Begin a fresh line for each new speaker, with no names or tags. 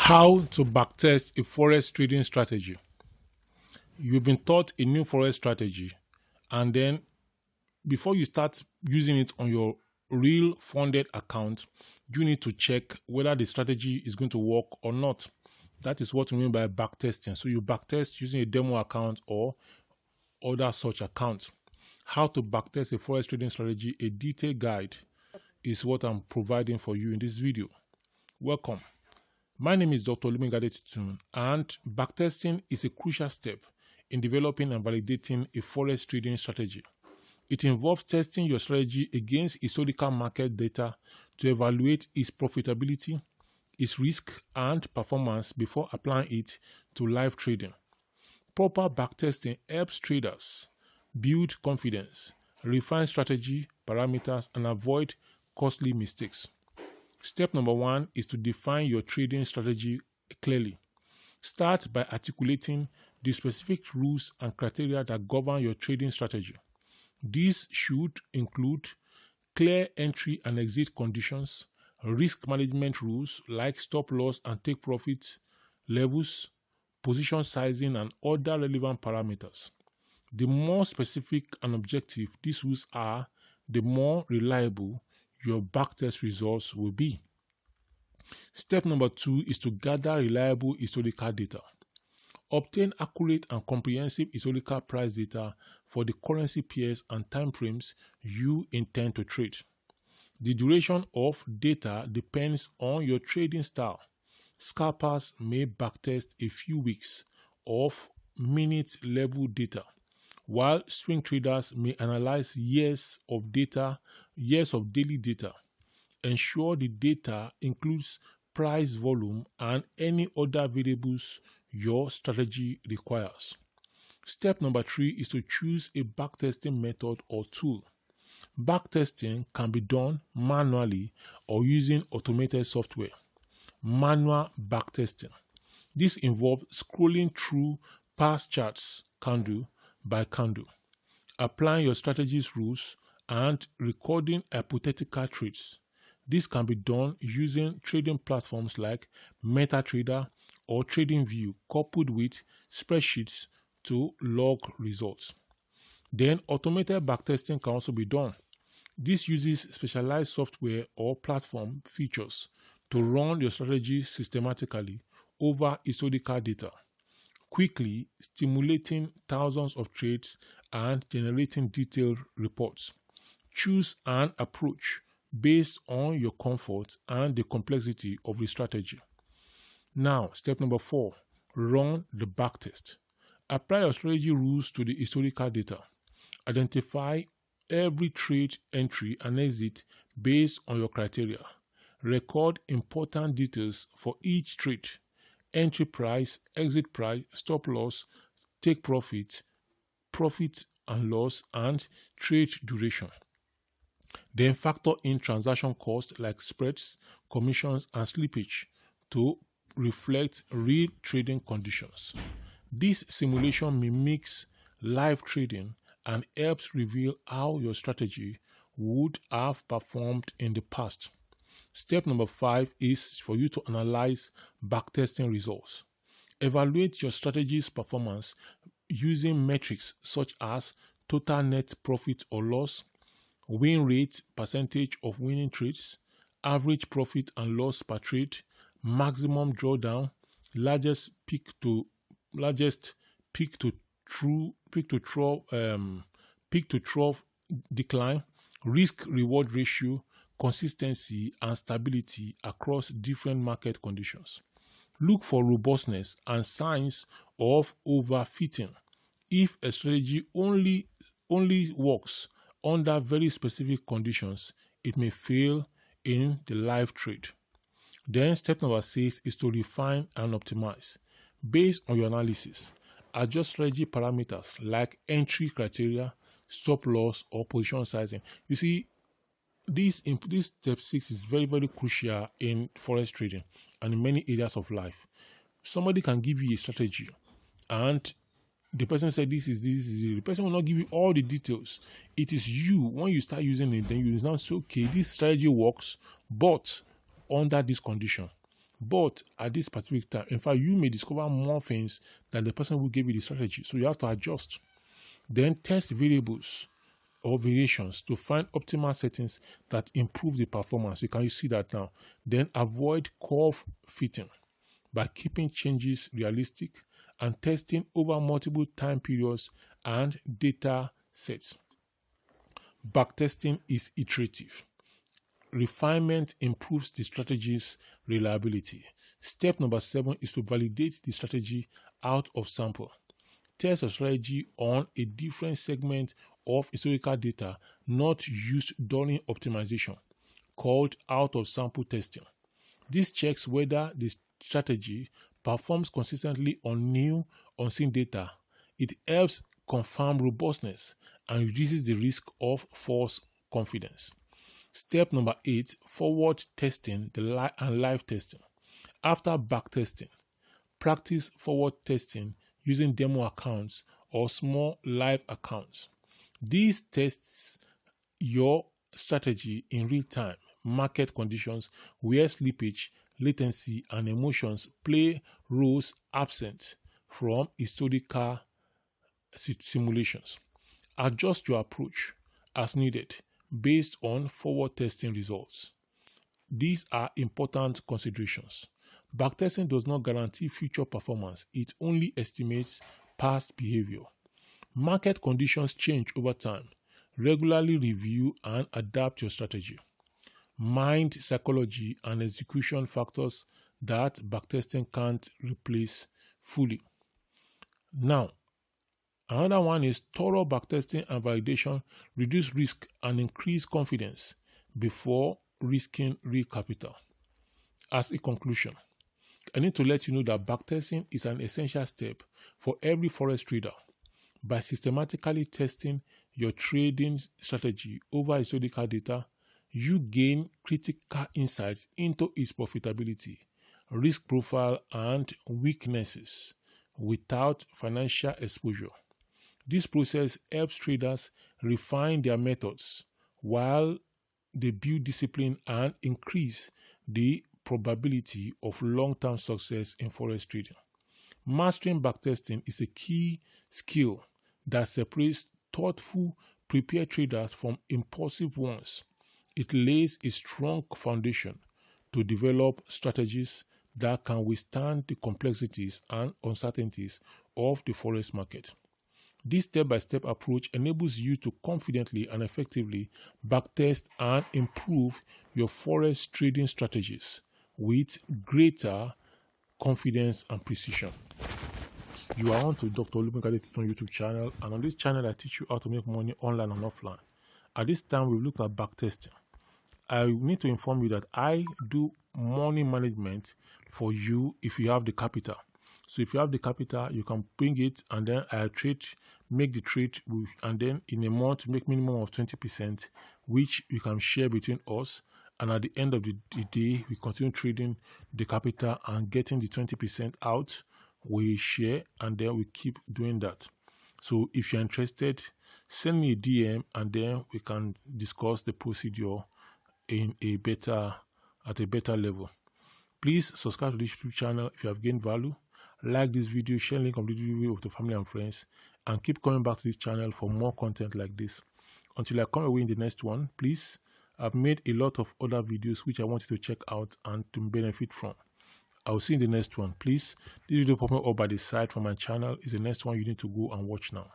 How to backtest a forex trading strategy. You've been taught a new forex strategy, and then before you start using it on your real funded account, you need to check whether the strategy is going to work or not. That is what we mean by backtesting. So you backtest using a demo account or other such account. How to backtest a forex trading strategy, a detailed guide is what I'm providing for you in this video. Welcome. My name is Dr. Tun, and backtesting is a crucial step in developing and validating a forex trading strategy. It involves testing your strategy against historical market data to evaluate its profitability, its risk, and performance before applying it to live trading. Proper backtesting helps traders build confidence, refine strategy parameters, and avoid costly mistakes. Step number 1 is to define your trading strategy clearly. Start by articulating the specific rules and criteria that govern your trading strategy. These should include clear entry and exit conditions, risk management rules like stop loss and take profit levels, position sizing, and other relevant parameters. The more specific and objective these rules are, the more reliable your backtest results will be. Step number 2 is to gather reliable historical data. Obtain accurate and comprehensive historical price data for the currency pairs and time frames you intend to trade. The duration of data depends on your trading style. Scalpers may backtest a few weeks of minute level data, while swing traders may analyze years of daily data. Ensure the data includes price volume and any other variables your strategy requires. Step number 3 is to choose a backtesting method or tool. Backtesting can be done manually or using automated software. Manual backtesting. This involves scrolling through past charts candle by candle, applying your strategy's rules, and recording hypothetical trades. This can be done using trading platforms like MetaTrader or TradingView, coupled with spreadsheets to log results. Then automated backtesting can also be done. This uses specialized software or platform features to run your strategy systematically over historical data, quickly stimulating thousands of trades and generating detailed reports. Choose an approach based on your comfort and the complexity of the strategy. Now, step number 4, run the backtest. Apply your strategy rules to the historical data. Identify every trade entry and exit based on your criteria. Record important details for each trade: entry price, exit price, stop loss, take profit, profit and loss, and trade duration. Then factor in transaction costs like spreads, commissions, and slippage to reflect real trading conditions. This simulation mimics live trading and helps reveal how your strategy would have performed in the past. Step number 5 is for you to analyze backtesting results. Evaluate your strategy's performance using metrics such as total net profit or loss, win rate, percentage of winning trades, average profit and loss per trade, maximum drawdown, largest peak to trough decline, risk reward ratio, consistency and stability across different market conditions. Look for robustness and signs of overfitting. If a strategy only works under very specific conditions, it may fail in the live trade. Then step number 6 is to refine and optimize. Based on your analysis, adjust strategy parameters like entry criteria, stop loss, or position sizing. You see, this step 6 is very, very crucial in forex trading and in many areas of life. Somebody can give you a strategy and the person said this is it. The person will not give you all the details. It is you, when you start using it, then you now say, okay, this strategy works, but under this condition. But at this particular time, in fact, you may discover more things than the person who gave you the strategy. So you have to adjust. Then test variables or variations to find optimal settings that improve the performance. You can see that now. Then avoid curve fitting by keeping changes realistic and testing over multiple time periods and data sets. Backtesting is iterative. Refinement improves the strategy's reliability. Step number 7 is to validate the strategy out of sample. Test a strategy on a different segment of historical data not used during optimization, called out of sample testing. This checks whether the strategy performs consistently on new unseen data. It helps confirm robustness and reduces the risk of false confidence. Step number 8, forward testing and live testing. After backtesting, practice forward testing using demo accounts or small live accounts. These tests your strategy in real time, market conditions where slippage, latency, and emotions play roles absent from historical simulations. Adjust your approach as needed based on forward testing results. These are important considerations. Backtesting does not guarantee future performance. It only estimates past behavior. Market conditions change over time. Regularly review and adapt your strategy. Mind psychology and execution factors that backtesting can't replace fully. Now, another one is thorough backtesting and validation reduce risk and increase confidence before risking real capital. As a conclusion, I need to let you know that backtesting is an essential step for every Forex trader. By systematically testing your trading strategy over historical data, you gain critical insights into its profitability, risk profile, and weaknesses without financial exposure. This process helps traders refine their methods while they build discipline and increase the probability of long-term success in Forex trading. Mastering backtesting is a key skill that separates thoughtful, prepared traders from impulsive ones. It lays a strong foundation to develop strategies that can withstand the complexities and uncertainties of the Forex market. This step-by-step approach enables you to confidently and effectively backtest and improve your Forex trading strategies with greater confidence and precision. You are on to Dr. Olubengade's YouTube channel, and on this channel I teach you how to make money online and offline. At this time we've looked at backtesting. I need to inform you that I do money management for you if you have the capital. So if you have the capital, you can bring it, and then I make the trade, and then in a month make minimum of 20%, which we can share between us. And at the end of the day, we continue trading the capital and getting the 20% out. We share, and then we keep doing that. So if you're interested, send me a DM, and then we can discuss the procedure at a better level. Please subscribe to this YouTube channel if you have gained value. Like this video, share link of the video with your family and friends, and keep coming back to this channel for more content like this. Until I come away in the next one, please, I've made a lot of other videos which I want you to check out and to benefit from. I will see you in the next one. Please, this video popping up by the side from my channel is the next one you need to go and watch now.